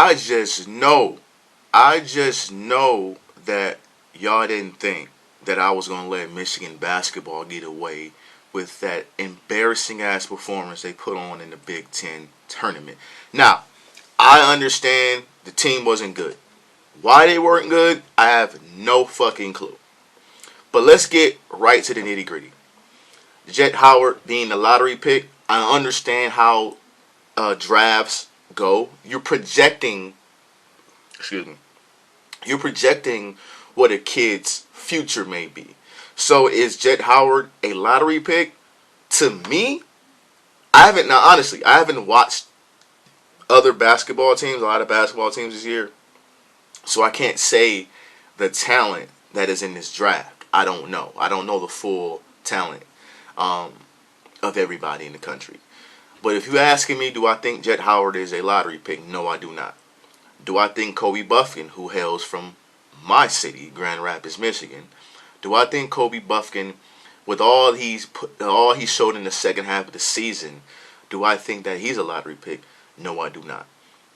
I just know, I just know that y'all didn't think that I was gonna let Michigan basketball get away with that embarrassing ass performance they put on in the Big Ten tournament. Now, I understand the team wasn't good. Why they weren't good, I have no fucking clue. But let's get right to the nitty gritty. Jet Howard being the lottery pick, I understand how drafts go. You're projecting, excuse me, you're projecting what a kid's future may be. So is Jet Howard a lottery pick? To me, I haven't, now honestly, I haven't watched other basketball teams, a lot of basketball teams this year. So I can't say the talent that is in this draft. I don't know. I don't know the full talent um, of everybody in the country. But if you're asking me, do I think Jet Howard is a lottery pick? No, I do not. Do I think Kobe Buffkin, who hails from my city, Grand Rapids, Michigan, do I think Kobe Buffkin, with all he showed in the second half of the season, do I think that he's a lottery pick? No, I do not.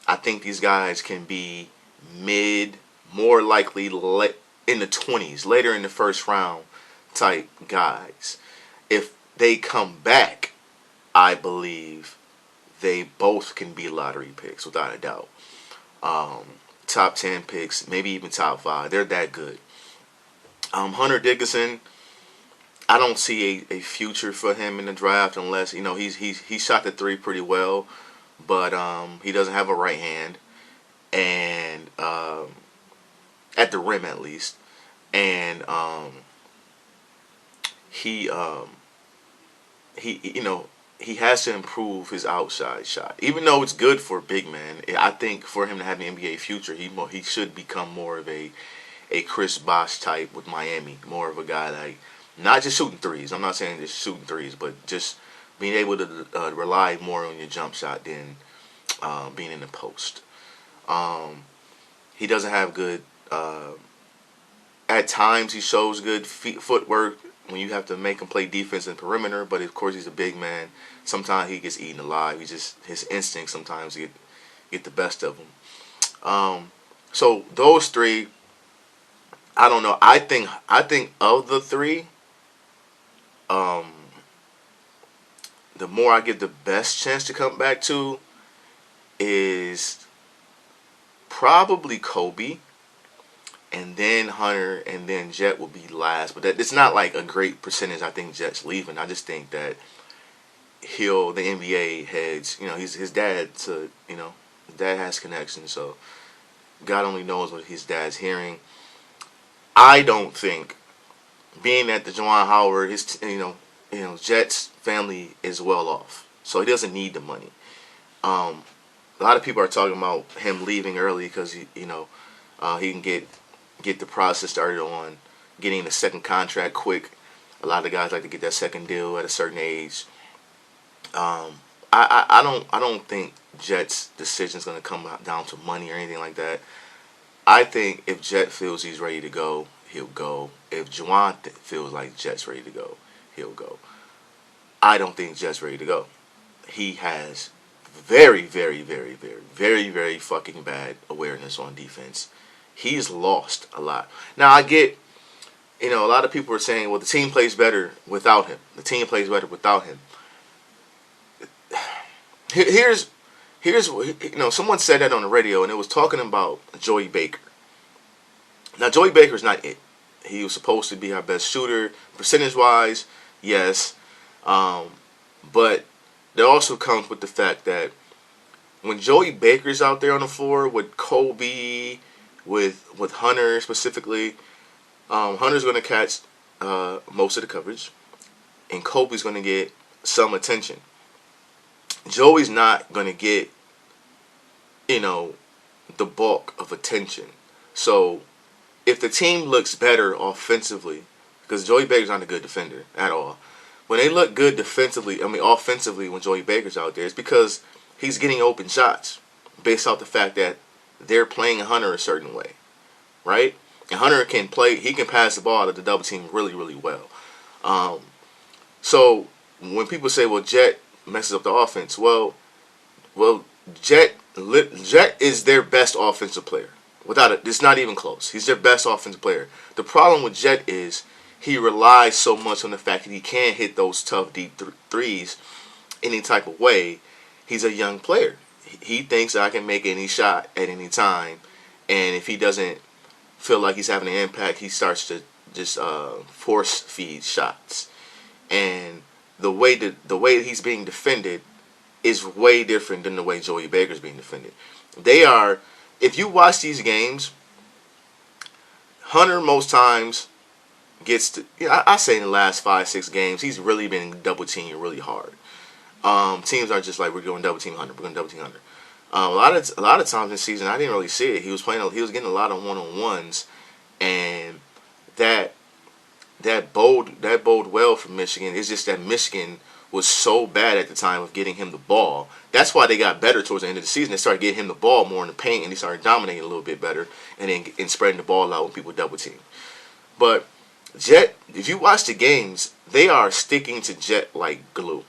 I think these guys can be mid, more likely in the 20s, later in the first round type guys. If they come back, I believe they both can be lottery picks without a doubt. Um, Top 10 picks, maybe even top 5. They're that good. Hunter Dickinson, I don't see a future for him in the draft unless he shot the three pretty well, but he doesn't have a right hand, and at the rim at least, and he he has to improve his outside shot. Even though it's good for a big man, I think for him to have an NBA future, he should become more of a Chris Bosh type with Miami, more of a guy like not just shooting threes. I'm not saying just shooting threes, but just being able to rely more on your jump shot than being in the post. Um, he doesn't have good. At times, he shows good footwork when you have to make him play defense and perimeter. But of course, he's a big man. Sometimes he gets eaten alive. His instincts sometimes get the best of him. So those three, I don't know. I think of the three, um, the more I give the best chance to come back to is probably Kobe, and then Hunter, and then Jet will be last. But it's not like a great percentage. I think Jet's leaving. I just think that the NBA heads, he's his dad. His dad has connections. So God only knows what his dad's hearing. I don't think, being that the Juwan Howard, Jet's family is well off, so he doesn't need the money. Um, a lot of people are talking about him leaving early because he can get the process started on getting a second contract quick. A lot of guys like to get that second deal at a certain age. I don't think Jet's decision is going to come down to money or anything like that. I think if Jet feels he's ready to go, he'll go. If Juwan feels like Jet's ready to go, he'll go. I don't think Jet's ready to go. He has very, very, very, very, very, very fucking bad awareness on defense. He's lost a lot. Now I get, a lot of people are saying, well, the team plays better without him. The team plays better without him. Here's someone said that on the radio, and it was talking about Joey Baker. Now Joey Baker's not it. He was supposed to be our best shooter, percentage wise, yes, but there also comes with the fact that when Joey Baker's out there on the floor with Kobe, with Hunter specifically, Hunter's going to catch most of the coverage, and Kobe's going to get some attention. Joey's not going to get, the bulk of attention. So if the team looks better offensively, because Joey Baker's not a good defender at all, when they look good defensively, offensively, when Joey Baker's out there, it's because he's getting open shots based off the fact that they're playing Hunter a certain way, right? And Hunter he can pass the ball to the double team really, really well. Um, so when people say, well, Jet messes up the offense, well, Jet Jet is their best offensive player. Without it, it's not even close. He's their best offensive player. The problem with Jet is he relies so much on the fact that he can't hit those tough deep threes any type of way. He's a young player. He thinks I can make any shot at any time, and if he doesn't feel like he's having an impact, he starts to just force feed shots. And the way he's being defended is way different than the way Joey Baker's being defended. They are, if you watch these games, Hunter most times gets to, I say in the last 5-6 games, he's really been double teamed really hard. Teams are just like, we're going double team Hunter, we're going double team Hunter. A lot of times this season, I didn't really see it. He was getting a lot of 1-on-1s, and that bode well for Michigan. It's just that Michigan was so bad at the time of getting him the ball. That's why they got better towards the end of the season. They started getting him the ball more in the paint, and he started dominating a little bit better, and spreading the ball out when people double team. But Jet, if you watch the games, they are sticking to Jet like glue.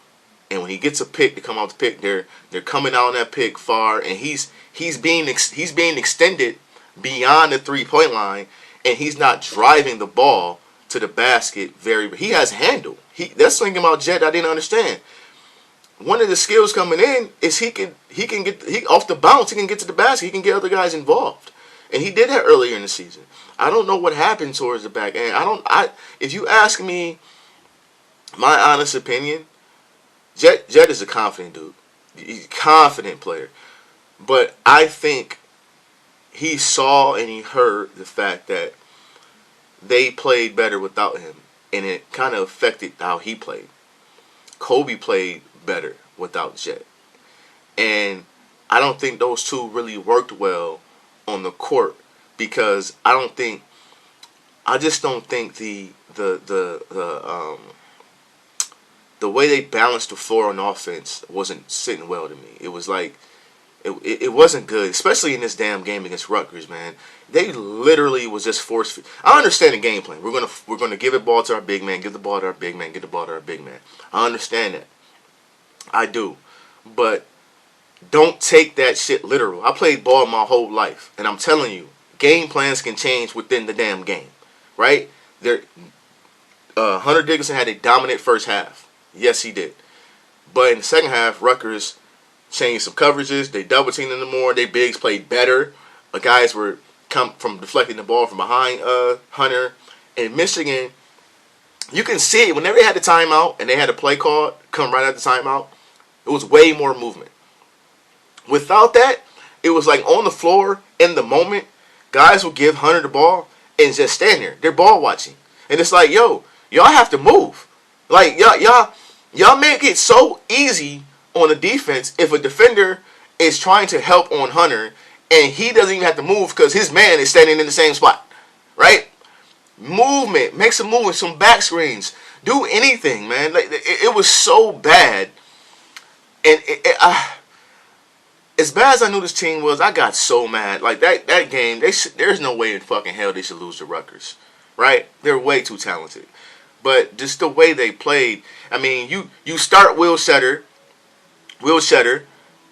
And when he gets a pick to come off the pick, they're coming out on that pick far, and he's being extended beyond the 3-point line, and he's not driving the ball to the basket he has handle. That's something about Jet I didn't understand. One of the skills coming in is he can get off the bounce, he can get to the basket, he can get other guys involved. And he did that earlier in the season. I don't know what happened towards the back end. If you ask me my honest opinion, Jet is a confident dude. He's a confident player. But I think he saw and he heard the fact that they played better without him, and it kind of affected how he played. Kobe played better without Jet, and I don't think those two really worked well on the court, because I just don't think the way they balanced the floor on offense wasn't sitting well to me. It was like it wasn't good, especially in this damn game against Rutgers, man. They literally was just forced. I understand the game plan. We're gonna give the ball to our big man, give the ball to our big man, get the ball to our big man. I understand that. I do. But don't take that shit literal. I played ball my whole life, and I'm telling you, game plans can change within the damn game, right? Hunter Dickinson had a dominant first half. Yes, he did. But in the second half, Rutgers changed some coverages. They double teamed them more. They bigs played better. Guys were come from deflecting the ball from behind Hunter. And Michigan, you can see it whenever they had the timeout and they had a play called come right at the timeout. It was way more movement. Without that, it was like on the floor in the moment. Guys will give Hunter the ball and just stand there. They're ball watching, and it's like, yo, y'all have to move. Like y'all make it so easy on the defense if a defender is trying to help on Hunter and he doesn't even have to move because his man is standing in the same spot, right? Movement, make some movement, some back screens, do anything, man. Like it was so bad, and as bad as I knew this team was, I got so mad. Like that game, there's no way in fucking hell they should lose to Rutgers, right? They're way too talented. But just the way they played, I mean, you start Will Shetter,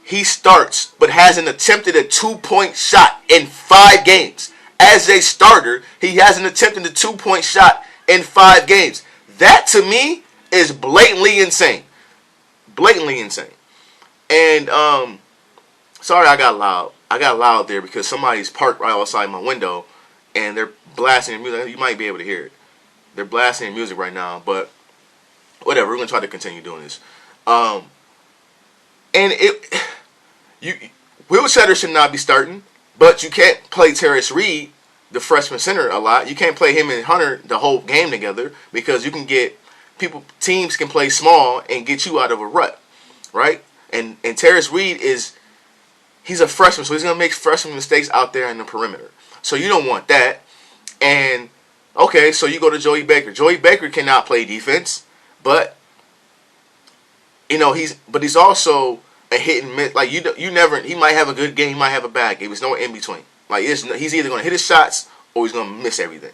he starts but hasn't attempted a 2-point shot in 5 games. As a starter, he hasn't attempted a 2-point shot in 5 games. That to me is blatantly insane. Blatantly insane. And sorry I got loud. I got loud there because somebody's parked right outside my window and they're blasting music. You might be able to hear it. They're blasting music right now, but whatever. We're gonna try to continue doing this. Will Shetter should not be starting, but you can't play Terrence Reed, the freshman center, a lot. You can't play him and Hunter the whole game together because you can get teams can play small and get you out of a rut, right? And Terrence Reed he's a freshman, so he's gonna make freshman mistakes out there in the perimeter. So you don't want that. And okay, so you go to Joey Baker. Joey Baker cannot play defense, but he's also a hit and miss. Like you never. He might have a good game. He might have a bad game. There's no in between. Like he's either going to hit his shots or he's going to miss everything.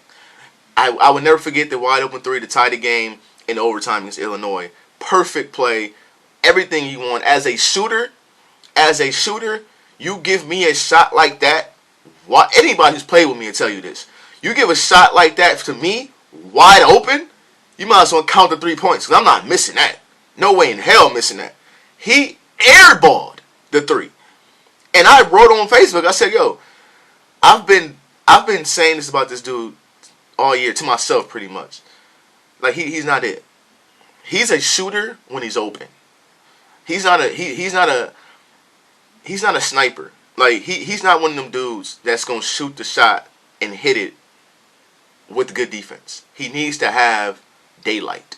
I would never forget the wide open 3 to tie the game in overtime against Illinois. Perfect play, everything you want as a shooter. You give me a shot like that. Why? Anybody who's played with me will tell you this. You give a shot like that to me, wide open, you might as well count the 3 points, because I'm not missing that. No way in hell missing that. He airballed the three. And I wrote on Facebook, I said, yo, I've been saying this about this dude all year to myself pretty much. Like he's not it. He's a shooter when he's open. He's not a sniper. Like he's not one of them dudes that's gonna shoot the shot and hit it with good defense. He needs to have daylight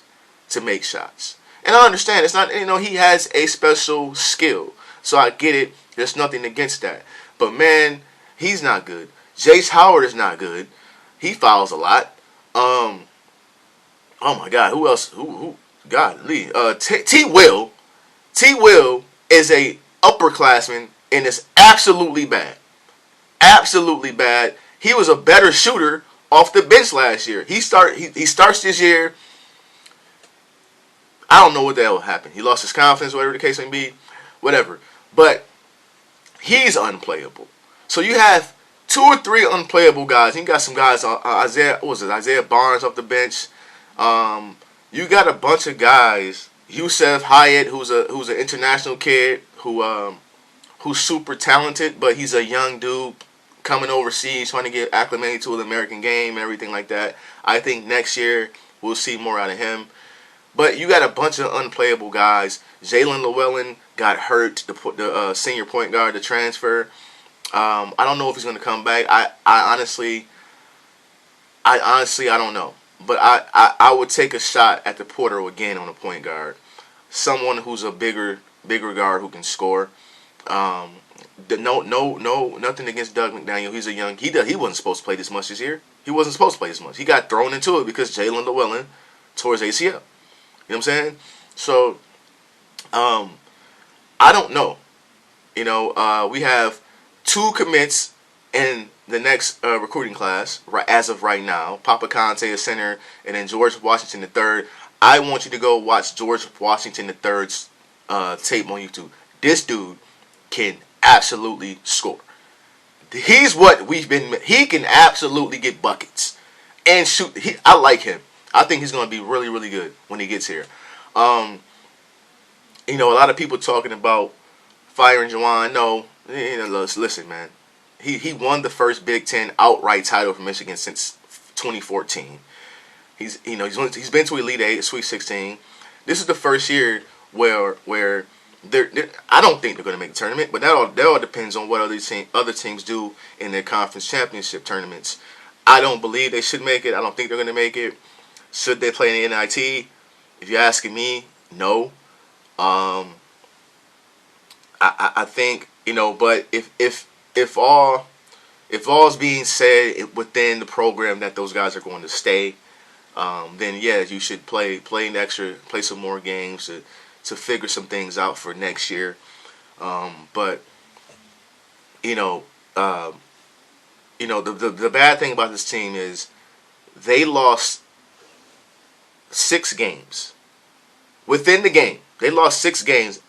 to make shots. And I understand it's not, he has a special skill. So I get it. There's nothing against that. But man, he's not good. Jace Howard is not good. He fouls a lot. Oh my God, who else? Who? God, Lee. T. Will. T. Will is a upperclassman and is absolutely bad. Absolutely bad. He was a better shooter off the bench last year. He starts this year. I don't know what the hell happened. He lost his confidence, whatever the case may be, whatever. But he's unplayable. So you have 2 or 3 unplayable guys. You got some guys, Isaiah Barnes off the bench. You got a bunch of guys. Yusef Hyatt, who's an international kid who's super talented, but he's a young dude coming overseas trying to get acclimated to the American game and everything like that. I think next year we'll see more out of him. But you got a bunch of unplayable guys. Jalen Llewellyn got hurt, the senior point guard, the transfer. I don't know if he's going to come back. I honestly I don't know. But I would take a shot at the Porter again on a point guard. Someone who's a bigger guard who can score. Nothing against Doug McDaniel. He's a young. He wasn't supposed to play this much this year. He wasn't supposed to play this much. He got thrown into it because Jalen Llewellyn tore his ACL. You know what I'm saying? So, I don't know. We have 2 commits in the next recruiting class as of right now. Papa Conte, a center, and then George Washington III. I want you to go watch George Washington III's tape on YouTube. This dude can absolutely score. He's what we've been. He can absolutely get buckets and shoot. I like him. I think he's going to be really, really good when he gets here. A lot of people talking about firing Juwan. No, listen, man. He won the first Big Ten outright title for Michigan since 2014. He's been to Elite Eight, Sweet 16. This is the first year where I don't think they're going to make the tournament, but that all depends on what other teams do in their conference championship tournaments. I don't believe they should make it. I don't think they're going to make it. Should they play in the NIT? If you're asking me, no. I think, but if all's being said within the program that those guys are going to stay, then yeah, you should play some more games to figure some things out for next year. But the bad thing about this team is they lost 6 games. Within the game, they lost 6 games.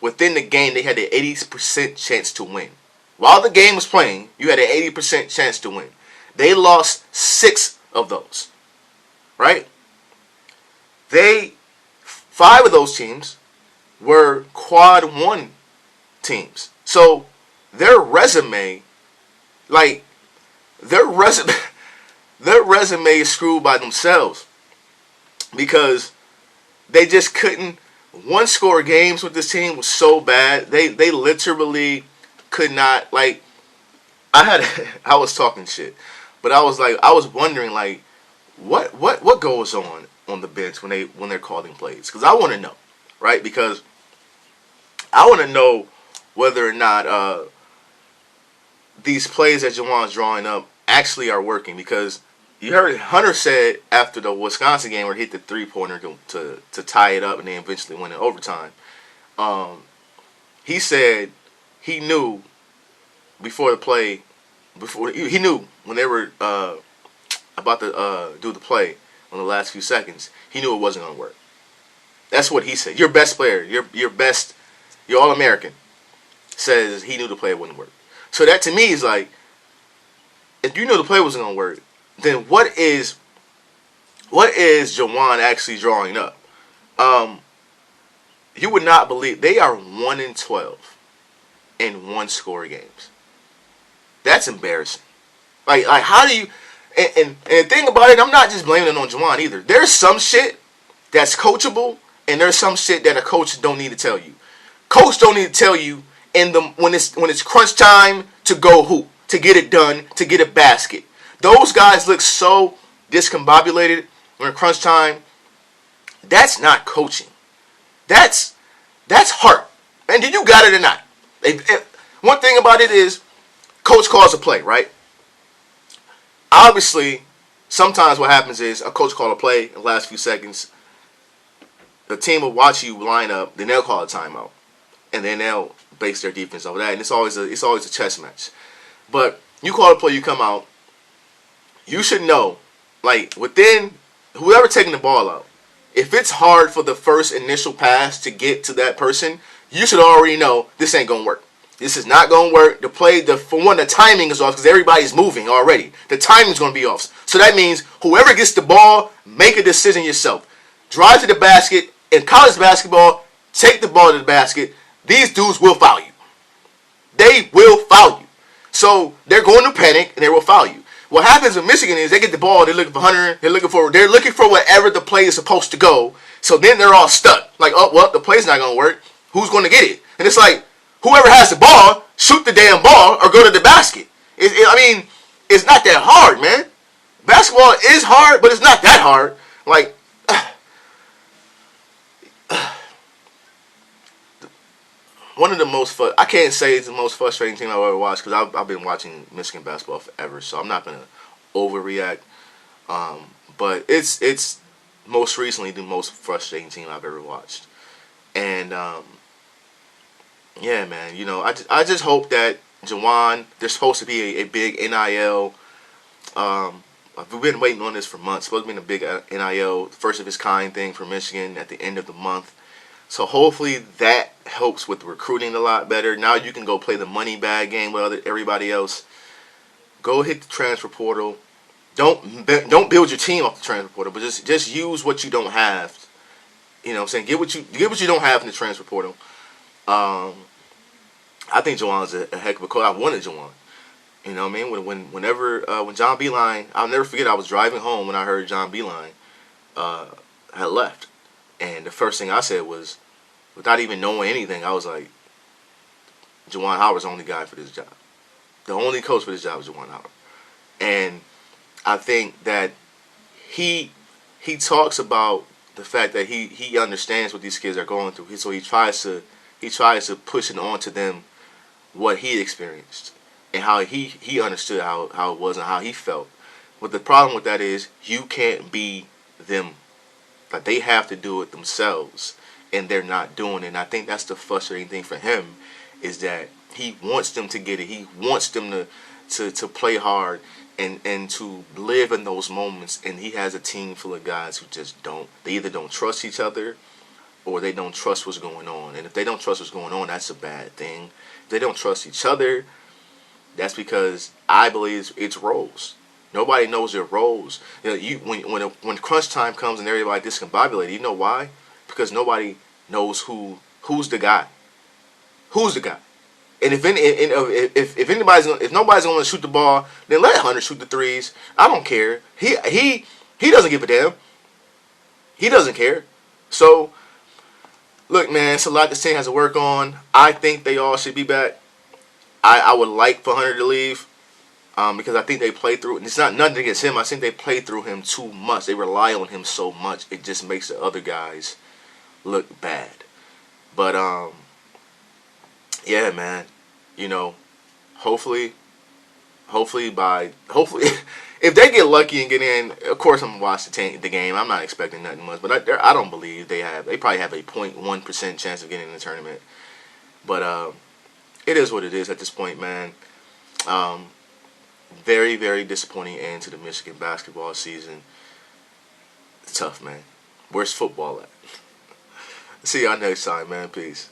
Within the game, they had an 80% chance to win. While the game was playing, you had an 80% chance to win. They lost 6 of those. Right? 5 of those teams were quad 1 teams. So their resume is screwed by themselves. Because they just couldn't. 1-score games with this team was so bad. They literally could not. I was talking shit, but I was wondering what goes on the bench when they're calling plays, because I want to know, right? Because I want to know whether or not these plays that Juwan's drawing up actually are working, because you heard Hunter said after the Wisconsin game where he hit the 3-pointer to tie it up and then eventually win in overtime. He said he knew before the play, he knew when they were about to do the play on the last few seconds, he knew it wasn't going to work. That's what he said. Your best player, your All-American, says he knew the play wouldn't work. So that to me is like, if you knew the play wasn't gonna work, then what is Juwan actually drawing up? You would not believe they are 1-12 in one-score games. That's embarrassing. Like how do you? And the thing about it, I'm not just blaming it on Juwan either. There's some shit that's coachable, and there's some shit that a coach don't need to tell you. Coach don't need to tell you when it's crunch time to go hoop, to get it done, to get a basket. Those guys look so discombobulated when crunch time. That's not coaching. That's heart. And did you got it or not? One thing about it is, coach calls a play, right? Obviously, sometimes what happens is a coach call a play in the last few seconds. The team will watch you line up, then they'll call a timeout, and then they'll base their defense over that. And it's always a chess match. But you call a play, you come out. You should know, like within whoever taking the ball out, if it's hard for the first initial pass to get to that person, you should already know this ain't gonna work. This is not gonna work. For one, the timing is off because everybody's moving already. The timing's gonna be off. So that means whoever gets the ball, make a decision yourself. Drive to the basket. In college basketball, take the ball to the basket. These dudes will foul you. They will foul you. So they're going to panic and they will foul you. What happens in Michigan is they get the ball, they're looking for Hunter, they're looking for wherever the play is supposed to go. So then they're all stuck. Like, oh well, the play's not gonna work. Who's gonna get it? And it's like, whoever has the ball, shoot the damn ball or go to the basket. It's not that hard, man. Basketball is hard, but it's not that hard. Like, one of the most I can't say it's the most frustrating team I've ever watched because I've been watching Michigan basketball forever, so I'm not gonna overreact. But it's most recently the most frustrating team I've ever watched, and yeah, man, I just hope that Juwan, there's supposed to be a big NIL. We've been waiting on this for months. It's supposed to be a big NIL, first of its kind thing for Michigan at the end of the month. So hopefully that helps with recruiting a lot better. Now you can go play the money bag game with everybody else. Go hit the transfer portal. Don't build your team off the transfer portal, but just use what you don't have. You know what I'm saying? Get what you don't have in the transfer portal. I think Juwan's a heck of a coach. I wanted Juwan. You know what I mean? When John Beilein, I'll never forget. I was driving home when I heard John Beilein had left. And the first thing I said was, without even knowing anything, I was like, Juwan Howard's the only guy for this job. The only coach for this job is Juwan Howard. And I think that he talks about the fact that he understands what these kids are going through. So he tries to push it onto them what he experienced and how he understood how it was and how he felt. But the problem with that is you can't be them. Like, they have to do it themselves, and they're not doing it. And I think that's the frustrating thing for him, is that he wants them to get it. He wants them to play hard and to live in those moments. And he has a team full of guys who just don't. They either don't trust each other, or they don't trust what's going on. And if they don't trust what's going on, that's a bad thing. If they don't trust each other, that's because I believe it's roles. Nobody knows their roles. When crunch time comes and everybody discombobulated, you know why? Because nobody knows who's the guy. Who's the guy? And if nobody's going to shoot the ball, then let Hunter shoot the threes. I don't care. He doesn't give a damn. He doesn't care. So look, man, it's a lot this team has to work on. I think they all should be back. I would like for Hunter to leave. Because I think they play through, and it's not nothing against him. I think they play through him too much. They rely on him so much. It just makes the other guys look bad. But yeah, man. Hopefully, if they get lucky and get in, of course I'm gonna watch the game. I'm not expecting nothing much, but I don't believe they probably have a 0.1% chance of getting in the tournament. But it is what it is at this point, man. Very, very disappointing end to the Michigan basketball season. It's tough, man. Where's football at? See y'all next time, man. Peace.